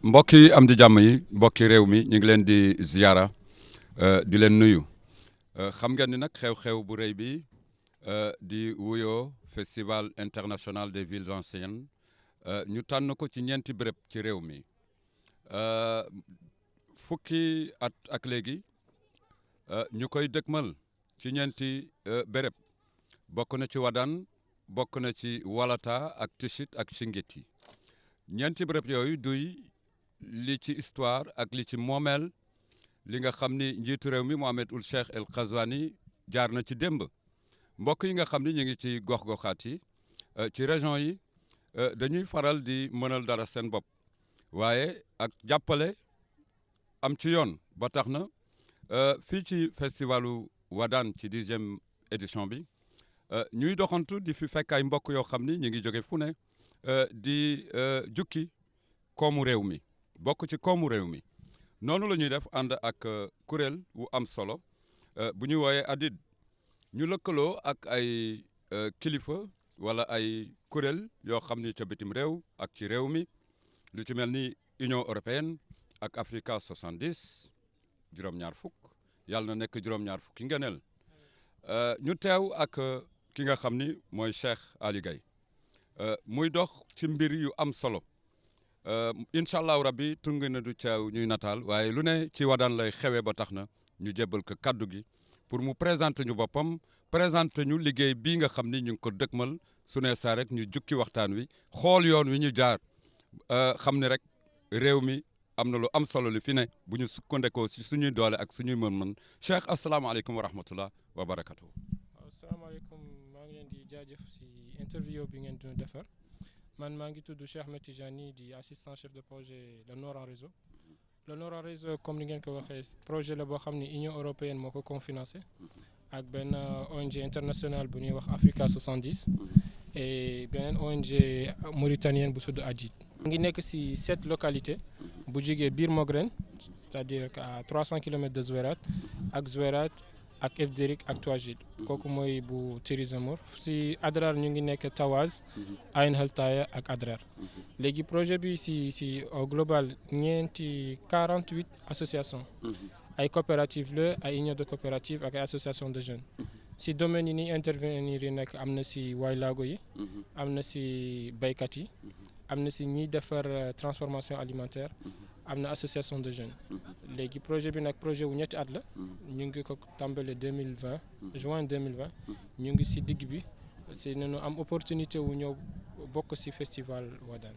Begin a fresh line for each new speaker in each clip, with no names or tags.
mbokk yi am di jàmm yi mbokki réew mi ñu ngi leen di ziyaara di leen nuyu xam ngeen ni nag xew-xew bu rëy bi di wuyoo festival international des villes anciennes ñu tànn ko ci ñeenti béréb ci réew mi fukki at ak léegi ñu koy dëkkmal ci ñeenti béréb bokk na ci Wadane bokk na ci Walata ak Tichit ak Chinguetti ñeenti béréb yooyu duy li ci histoire ak li ci moomeel li nga xam ni njiitu réew mi Mohamed Ould Cheikh El Ghazouani jaar na ci démb mbokk yi nga xam ni ñu ngi ci gox-goxaat yi ci région yi dañuy faral di mënal dara seen bopp waaye ak jàppale am ci yoon ba tax na fii ci festivalu Wadane ci 10e édition bi ñuy doxantu di fi fekk ay mbokk yoo xam ni ñu ngi jóge fu ne di jukki koomu réew mi bokk ci koomu réew mi noonu la ñuy def ànd ak kuréel wu am solo bu ñuy wooyee ADID ñu lëkkaloo ak ay kilifa wala ay kuréel yoo xam ni ca bitim réew ak ci réew mi lu ci mel ni Union européenne ak Africa 70 juróom-ñaar fukk yàlla na nekk juróom-ñaar fukk ki ngëneel ñu teew ak ki nga xam ni mooy Cheikh Ali Gaye muy dox ci mbir yu am solo incha allahu rabbi tungi na du teew ñuy nataal waaye lu ne ci Wadane lay xewee ba tax na ñu jébbal ko kaddu gi pour mu présenter ñu boppam présenter ñu liggéey bii nga xam ni ñu ngi ko dëkkmal su ne saa rek ñu jukki waxtaan wi xool yoon wi ñu jaar xam ne rek réew mi am na lu am solo li fi ne bu ñu sukkandekoo si suñuy doole ak suñuy mën-mën Cheikh asalaamaaleykum wa rahmatullah wa barakatuh.
waaw asalaamaaleykum maa ngi leen di jaajëf si interview bi ngeen doon defar man maa ngi tudd Cheikh Ahmed Tidiane di assistant chef de projet le Nord en réseau le Nord en réseau comme ni ngeen ko waxee projet la boo xam ni Union européenne moo ko cofinancé ak benn ONG internationale bu ñuy wax Africa 70 et beneen ONG mauritanienne bu tudd ADID. mu ngi nekk si 7 localités bu jógee biir Mogren c'est-à-dire à 300 kilomètres de Zouérate ak Zouérate ak Efderik ak Touadjid kooku mooy bu Tizi Ouzar si Adrar ñu ngi nekk Tawaz Ain Heltaya ak Adrar léegi projet bi si au global ñeenti 48 associations ay coopératives la ay union de coopératives ak ay associations de jeunes si domaine yi ni intervenir yi nekk am na si waylaago yi am na si baykat yi am na si ñiy defar transformation alimentaire am na association de jeunes léegi projet bi nag projet wu ñetti at la ñu ngi ko tàmbale 2020 juin 2020 ñu ngi si digg bi si nañu am opportunité wu ñëw bokk si festival Wadane.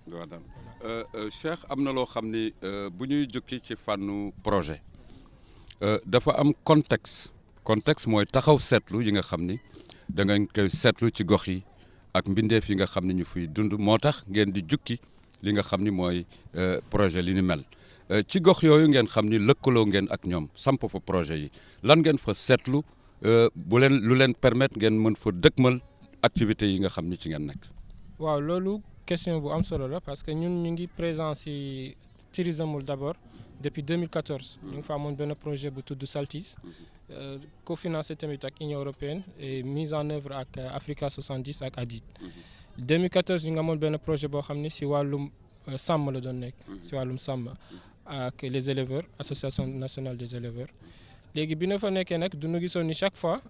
Cheikh am na loo xam ni bu ñuy jukki ci fànnu projet dafa am contexte mooy taxaw seetlu yi nga xam ni da nga koy seetlu ci gox yi ak mbindeef yi nga xam ne ñu fiy dund moo tax ngeen di jukki li nga xam ni mooy projet li ni mel ci gox yooyu ngeen xam ni lëkkaloo ngeen ak ñoom samp fa projet yi lan ngeen fa seetlu bu leen lu leen permettre ngeen mën fa dëkkmal activités yi nga xam ni ci ngeen nekk.
waaw loolu question bu am solo la parce que ñun ñu ngi présent si Tizi Ouzar d'abord depuis 2014 ñu ngi fa amoon benn projet bu tudd Saltis cofinancé tamit ak Union européenne et mise en œuvre ak Africa 70 ak ADID 2014 ñu ngi amoon benn projet boo xam ni si wàllum sàmm la doon nekk si wàllum sàmm ak les éleveurs association nationale des éleveurs léegi bi na fa nekkee nag du ñu gisoon ni chaque fois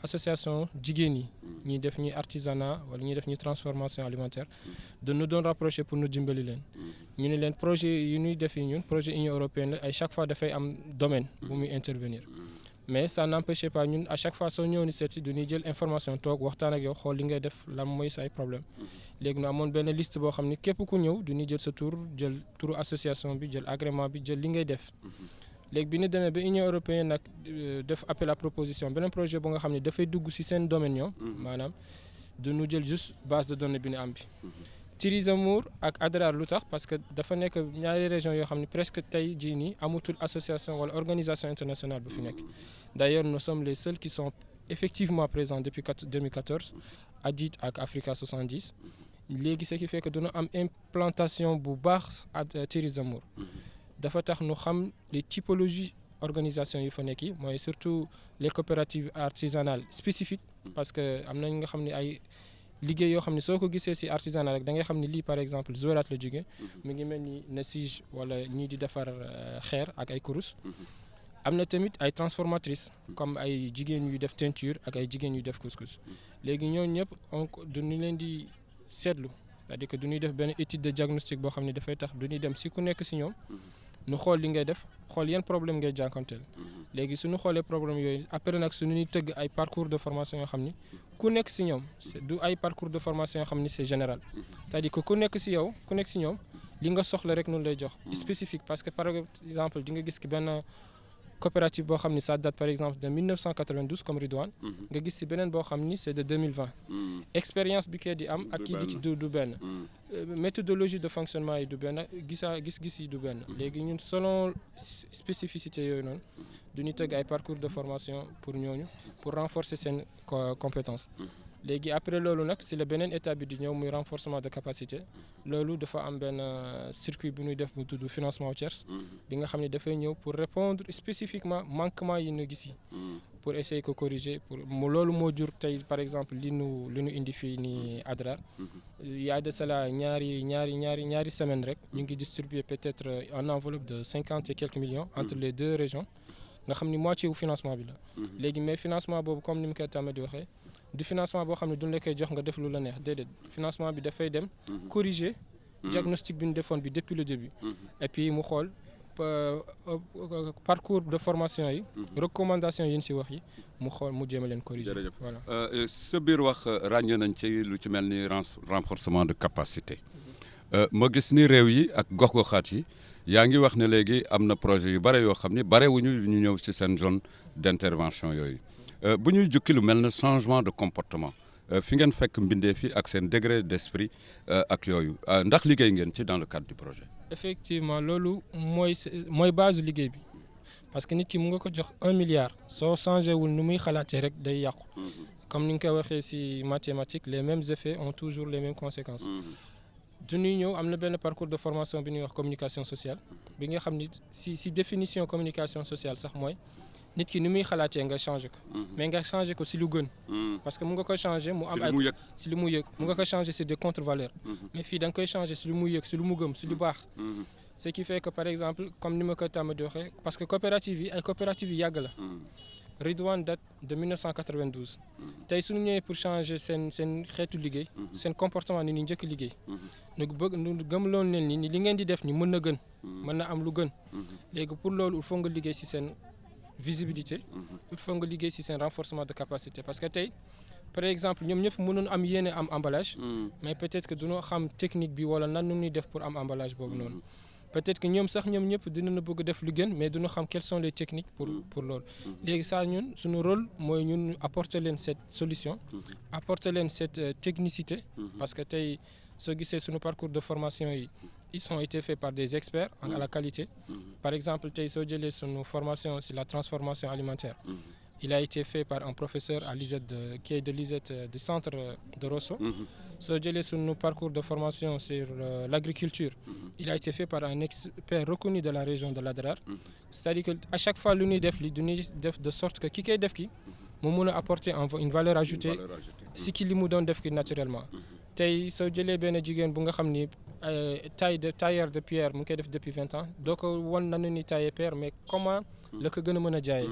association jigéen yi ñuy def ñuy artisanat wala ñuy def ñuy transformation alimentaire dañu doon rapproché pour ñu dimbali leen ñu ne leen projet yi ñuy def yi ñun projet Union européenne la ay chaque fois dafay am domaine bu muy intervenir mais ça n'empêchait pas ñun à chaque fois soo ñëw ni seet si du ñuy jël information toog waxtaan ak yow xool li ngay def lan mooy say problème léegi ñu amoon benn liste boo xam ni képp ku ñëw du ñuy jël sa tur jël turu association bi jël agrément bi jël li ngay def léegi bi ñu demee ba Union européenne nag def appel à proposition beneen projet bu nga xam ne dafay dugg si seen domaine ñoom maanaam du ñu jël juste base de données bi ñu am bi Tizi Ouzar ak Adrar lu tax parce que dafa nekk ñaari région yoo xam ne presque tey jii nii amatul association wala organisation internationale bu fi nekk d'ailleurs nous sommes les seuls qui sont effectivement présents depuis 2014 ADID ak Africa 70 léegi ce qui fait que dañu am implantation bu baax à Tizi Ouzar dafa tax nu xam les typologies organisation yu fa nekk yi mooy surtout les coopératives artisanales spécifiques parce que am na nga xam ne ay liggéey yoo xam ne soo ko gisee si artisanat rek da ngay xam ne lii par exemple Zorat la jóge mi ngi mel ni Nesige wala ñii di defar xeer ak ay kurus. am na tamit ay transformatrices comme ay jigéen yuy def teinture ak ay jigéen yuy def couscous léegi ñooñu ñëpp du ñu leen di seetlu c'est-à-dire que du ñuy def benn étude de diagnostic boo xam ne dafay tax du ñuy dem si ku nekk si ñoom ñu xool li ngay def xool yan problème ngay jànkonteel léegi suñu xoolee problème yooyu après nag suñu ñuy tëgg ay parcours de formation yoo xam ni ku nekk si ñoom du ay parcours de formation yoo xam ni c'est général c'est-à-dire que ku nekk si yow ku nekk si ñoom li nga soxla rek noonu lay jox spécifique parce que par exemple di nga gis ki benn coopérative boo xam ni ça date par exemple de 1992 comme Ridwan nga gis si beneen boo xam ni c'est de 2020 expérience bi kee di am ak kii di du benn méthodologie de fonctionnement yi du benn gis-gis yi du benn léegi ñun selon spécificité yooyu noonu du ñu tëgg ay parcours de formation pour ñooñu pour renforcer seen compétence léegi après loolu nag si la beneen étape bi di ñëw muy renforcement de capacité loolu dafa am benn circuit bu ñuy def bu tudd financement au tiers bi nga xam ne dafay ñëw pour répondre spécifiquement manquement yi ñu gis yi pour essayer ko corriger pour loolu moo jur tey par exemple li ñu indi fii nii Adrar il y a de cela ñaari semaine rek ñu ngi distribuer peut-être une enveloppe de 50 et quelques millions entre les deux régions nga xam ni moitié wu financement bi la léegi mais financement boobu comme ni mu koy tàmm di waxee du financement boo xam ne duñ la koy jox nga def lu la neex déedéet financement bi dafay dem corriger diagnostic bi ñu defoon bi depuis le début et puis mu xool parcours de formation yi recommandation yi ñu si wax yi mu xool mu jéem a leen corriger voilà
sa biir wax ràññee nañ ci lu ci mel ni renforcement de capacité ma gis ni réew yi ak gox-goxaat yi yaa ngi wax ne léegi am na projet yu bare yoo xam ni bare wuñu ñu ñëw ci seen zone d'intervention yooyu bu ñuy jukki lu mel ne changement de comportement fi ngeen fekk mbindee fi ak seen degré d'esprit ak yooyu ndax liggéey ngeen ci dans le cadre du projet.
effectivement loolu mooy base liggéey bi parce que nit ki mu nga ko jox 1 milliard soo changé wul nu muy xalaatee rek day yàqu comme ni nga koy waxee ci mathématiques les mêmes effets ont toujours les mêmes conséquences. du ñuy ñëw am na benn parcours de formation bi ñuy wax communication sociale bi nga xam ni si définition communication sociale sax mooy nit ki ni muy xalaatee nga changé ko mais nga changé ko si lu gën parce que mu nga ko changé mu am ay si lu mu yëg mu nga ko changé c'est des contre-valeurs mais fii da nga koy changé si lu mu yëg si lu mu gëm si lu baax ce qui fait que par exemple comme ni ma ko tàmm di waxee parce que coopérative yi ay coopératives yi yàgg la Ridwan date de 1992 tey suñu ñëwee pour changer seen xeetu liggéey seen comportement ni njëkk liggéey nu gëmloon leen ni li ngeen di def ni mën na gën mën na am lu gën léegi pour loolu il faut nga liggéey ci seen visibilité il faut nga liggéey ci seen renforcement de capacité parce que tey par exemple ñoom ñëpp mënoon am yéene am emballage mais peut-être que duñoo xam technique bi wala nan nu ñuy def pour am emballage boobu noonu peut-être que ñoom ñëpp dinañu bëgg def lu gën mais duñu xam quelles sont les techniques pour loolu léegi ça ñun suñu rôle mooy ñun apporter leen cette solution apporter leen cette technicité parce que tey soo gisee suñu parcours de formation yi ils ont été faits par des experts à la qualité par exemple tey soo jëlee suñu formation sur la transformation alimentaire il a été fait par un professeur à l'ISET qui est de l'ISET du centre de Rosso soo jëlee suñu parcours de formation sur l'agriculture il a été fait par un expert reconnu de la région de l'Adrar c'est-à-dire que à chaque fois lu ñuy def li du ñuy def de sorte que ki koy def ki mu mun a apporter une valeur ajoutée si ki li mu doon def ki naturellement tey soo jëlee benn jigéen bu nga xam ni tailleur de pierre mu ngi koy def depuis 20 ans doo ko won nanu ni tailler pierre mais comment la ko gën a mën a jaayee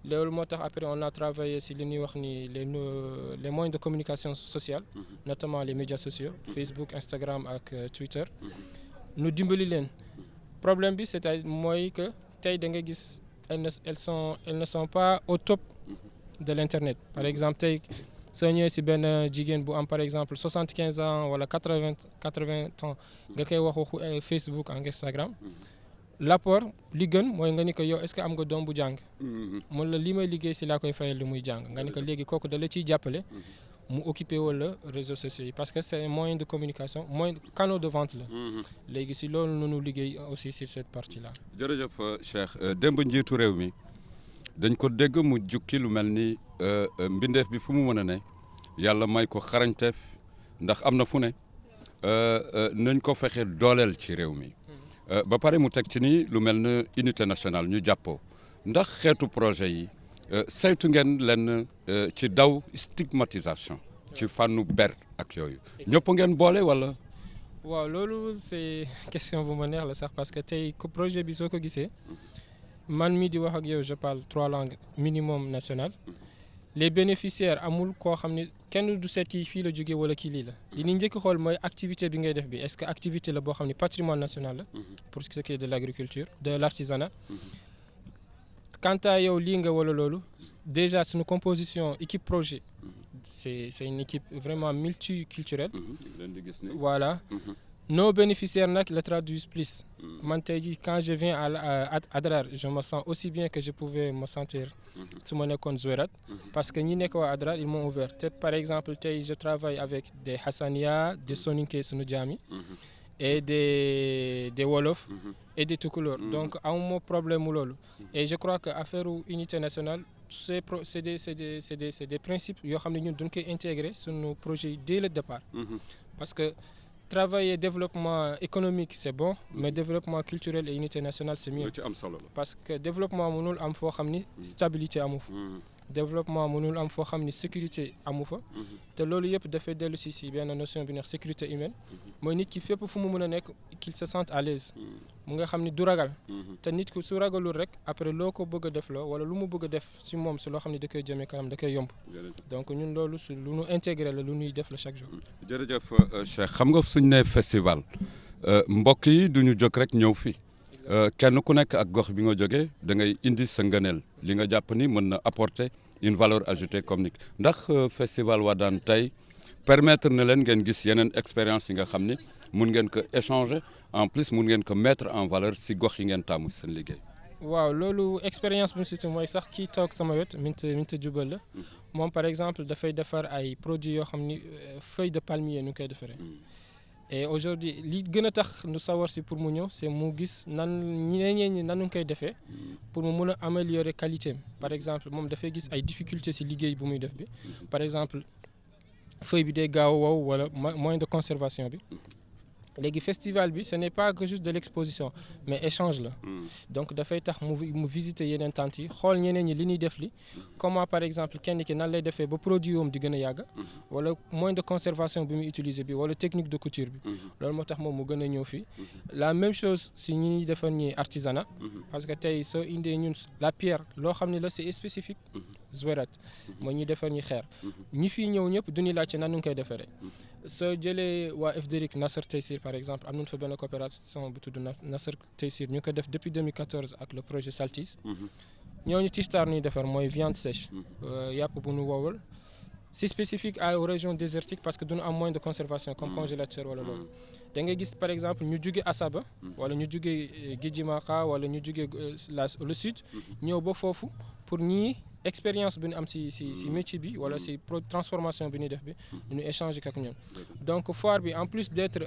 loolu moo tax après on a travaillé si li ñuy wax ni les moyens de communication sociale notamment les médias sociaux Facebook Instagram ak Twitter nu dimbali leen problème bi c'est-à-dire mooy que tey da nga gis elles ne sont pas au top de l'internet par exemple tey soo ñëwee si benn jigéen bu am par exemple 75 ans wala 80 ans nga koy wax waxu Facebook ak Instagram l'apport li gën mooy nga ni ko yow est-ce que am nga doom bu jàng mun la li may liggéey si laa koy fayal li muy jàng nga ni ko léegi kooku da la ciy jàppale mu occupé wala réseaux sociaux yi parce que c'est un moyen de communication moyen canal de vente la léegi si loolu noonu liggéey aussi sur cette partie là
jërëjëf Cheikh démb njiitu réew mi dañ ko dégg mu jukki lu mel ni mbindeef bi fu mu mën a ne yàlla may ko xarañteef ndax am na fu ne nañ ko fexe dooleel ci réew mi ba pare mu teg ci ni lu mel ne unité nationale ñu jàppoo ndax xeetu projet yi saytu ngeen leen ci daw stigmatisation ci fànnu ber ak yooyu ñëpp ngeen boole wala.
waaw loolu c'est question bu ma neex la sax parce que tey projet bi soo ko gisee man mii di wax ak yow je parle 3 langues minimum nationales les bénéficiaires amul koo xam ne kenn du seet kii fii la jógee wala kii lii la li ñu njëkk xool mooy activité bi ngay def bi est-ce que activité la boo xam ne patrimoine national la pour ce qui est de l'agriculture de l'artisanat quant à yow lii nga wala loolu déjà suñu composition équipe projet c'est une équipe vraiment multiculturelle voilà nos bénéficiaires nag le traduisent plus man tey jii quand je viens à Adrar je me sens aussi bien que je pouvais me sentir su ma nekkoon Zouérate parce que ñi nekk waa Adrar ils m'ont ouvert te par exemple tey je travaille avec des Hassania des Soninké sunu jaami et des Wolof et des Tukulóor donc amuma problème mu loolu et je crois que affaire unité nationale c'est des principes yoo xam ne ñun duñ koy intégrer sunu projet yi dès le départ parce que travailler développement économique c'est bon mais développement culturel et unité nationale c'est mieux parce que développement mënul am foo xam ni stabilité amu fa développement mënul am foo xam ni sécurité amu fa te loolu yëpp dafay dellu si benn notion bi neex sécurité humaine mooy nit ki fépp fu mu mën a nekk qu'il se sente à l'aise mu nga xam ni du ragal te nit ku su ragalul rek après loo ko bëgg a def loo wala lu mu bëgg a def si moom si loo xam ne da koy jëmee kanam da koy yomb donc ñun loolu su lu ñu intégré la lu ñuy def la chaque jour.
jërëjëf Cheikh xam nga suñ ne festival mbokk yi duñu jóg rek ñëw fii kenn ku nekk ak gox bi nga jógee da ngay indi sa ngëneel li nga jàpp ni mën na apporter une valeur ajoutée comme ni ndax festival Wadane tey permettre na leen ngeen gis yeneen expérience yi nga xam ni mun ngeen ko échanger en plus mun ngeen ko mettre en valeur si gox yi ngeen taamu seen liggéey.
waaw loolu expérience bu si mooy sax kii toog sama wet Minta Jubal la moom par exemple dafay defar ay produits yoo xam ni feuille de palmier nu koy defaree. et aujourd'hui li gën a tax nu sawar si pour mu ñëw c'est mu gis ñeneen ñi nanu koy defee pour mu mun a améliorer qualité am par exemple moom dafay gis ay difficultés si liggéey bu muy def bi par exemple feuille bi day gaaw wow wala moyen de conservation bi léegi festival bi ce n'est pas que juste de l'exposition mais échange la donc dafay tax mu visiter yeneen tentes yi xool ñeneen ñi li ñuy def li comment par exemple kenn ki nan lay defee ba produit am di gën a yàgg wala moyen de conservation bi muy utiliser bi wala technique de couture bi loolu moo tax moom mu gën a ñëw fii la même chose si ñi defar ñi artisanat parce que tey soo indee ñun la pierre loo xam ne la c'est spécifique Zouérate mooy ñi defar ñi xeer ñi fii ñëw ñëpp duñu laajte nan ñu koy defaree soo jëlee waa FDRIC Nasser Tayssir par exemple am nañu fa benn coopération bu tudd Nasser Tayssir ñu ko def depuis 2014 ak le projet Saltis ñooñu tistar ñuy defar mooy viande sèche yàpp bu ñu wowal c'est spécifique aux régions désertiques parce que duñu am moyen de conservation comme congélateur wala loolu da ngay gis par exemple ñu jóge Asaba wala ñu jóge Guidjimaxa wala ñu jóge le sud ñëw ba foofu pour ñii expérience bi ñu am si métier bi wala si transformation bi ñuy def bi ñu échanger ak ñoom donc foire bi en plus d'être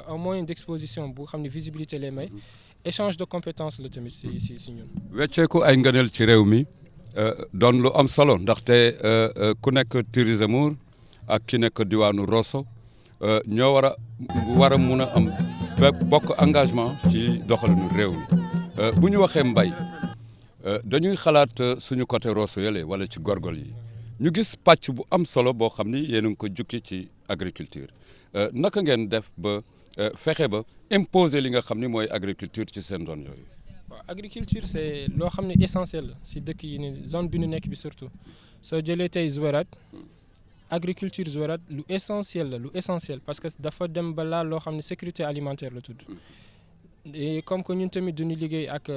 un moyen d'exposition bu xam ne visibilité lay may échange de compétences la tamit si ñun.
wecceeku ay ngëneel ci réew mi doon lu am solo ndaxte ku nekk Tirizimour ak ki nekk diwaanu Rosso ñoo war a mun a am bokk engagement ci doxalinu réew mi bu ñu waxee mbay. dañuy xalaat suñu côté Rosso yële wala ci gorgol yi ñu gis pàcc bu am solo boo xam ni yéen a ngi ko jukki ci agriculture naka ngeen def ba fexe ba imposer li nga xam ni mooy agriculture ci seen doon yooyu.
waaw agriculture c'est loo xam ne essentiel la si dëkk yi ni zone bi ñu nekk bi surtout soo jëlee tey Zouérate agriculture Zouérate lu essentiel parce que dafa dem ba laal loo xam ne sécurité alimentaire la tudd. et comme que ñun tamit duñu liggéey ak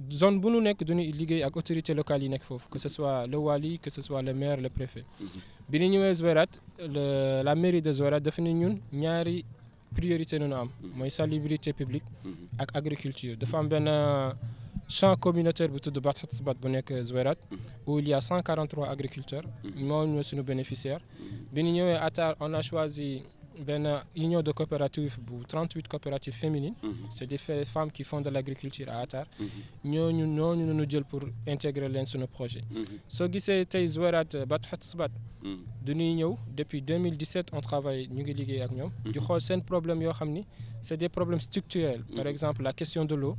zone bu nu nekk duñu liggéey ak autorités locales yi nekk foofu que ce soit le wali que ce soit le maire le préfet bi ñu ñëwee Zouérate la mairie de Zouérate dafa ne ñun ñaari priorité nañu am mooy salubrité publique ak agriculture dafa am benn champ communautaire bu tudd Bat Hatsbat bu nekk Zouérate où il y a 143 agriculteurs moo ñoo suñu bénéficiaire bi ñu ñëwee Atar on a choisi benn union de coopératives bu 38 coopératives féminines c'est des femmes qui font de l'agriculture à Atar ñooñu ñu jël pour intégrer leen suñu projet soo gisee tey Zouérate Bat Hatsbat du ñuy ñëw depuis 2017 on travaille ñu ngi liggéey ak ñoom di xool seen problème yoo xam ni c'est des problèmes structurels par exemple la question de l'eau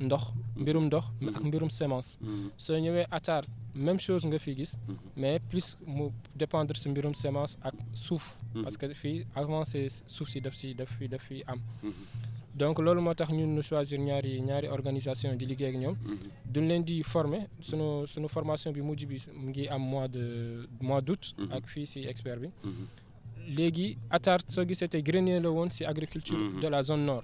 ndox mbirum ndox ak mbirum semence soo ñëwee Atar même chose nga fi gis mais plus mu dépendre si mbirum semence ak suuf parce que fii avant c'est suuf si daf fi am donc loolu moo tax ñun ñu choisir ñaari organisation di liggéey ak ñoom duñ leen di former sunu formation bi mujj bi mu ngi am mois d'août ak fii si expert bi léegi ATAR soo gisee tey grenier la woon si agriculture de la zone nord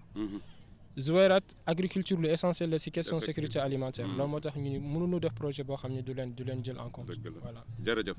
Zouérate agriculture lu essentiel la si question sécurité alimentaire loolu moo tax ñu mënuñu def projet boo xam ne du leen jël en compte voilà.
Jërëjëf.